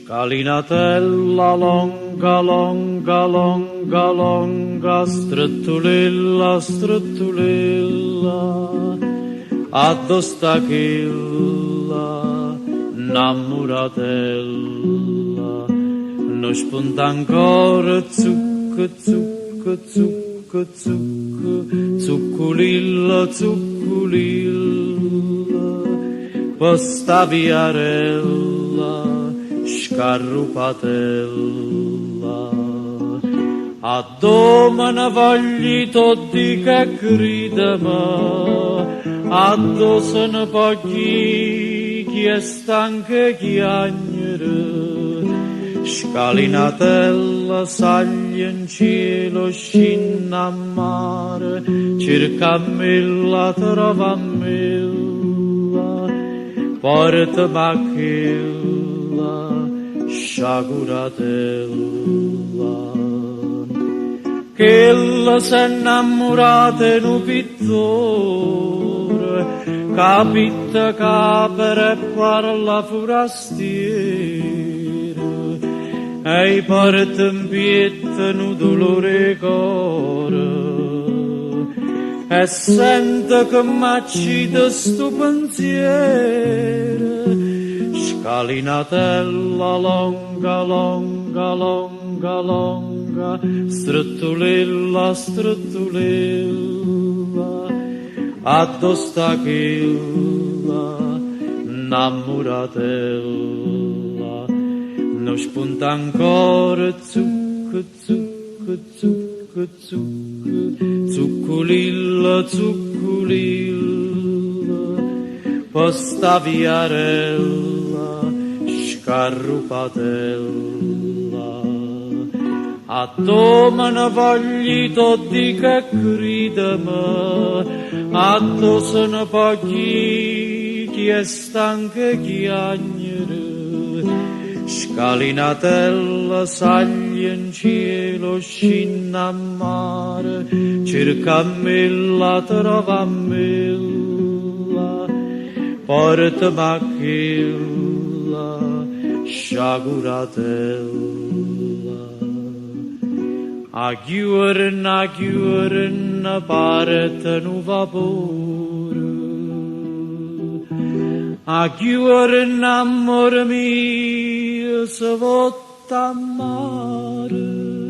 Scalinatella longa, longa, longa, longa, strettulilla, strettulilla, addosta chilla, innamoratella, non spunta ancora, zucco, zucco, zucco, zucco, zucculilla, zucculilla, posta viarella, scarrupatella, a domani voglio tutti che gridano, a dosene pochi chi è stanca chiagnere, scalinatella saglia in cielo scinna a mare, cercammela trovammela, portamachella, sciaguratella, che la s'è innamorata in un pittore, capita capere e parla forastiere, e porta in pietta un dolore core, e sente che m'accide sto pensiero. Scalinatella longa, longa, longa, longa, strettulilla, strettulilla, addosta chilla, innamoratella, non spunta ancora, zucco, zucco, zucco, zucco, zucculilla, zucculilla, posta viarella, scarrupatella, a domani voglio tutti che gridano, a dosene pochi chi è stanca chiagnere, scalinatella saglia in cielo scinna a mare, cercammela trovammela, portamachella, sciaguratella. A chiuren parte un vapore, a chiuren amore mio se votta a mare.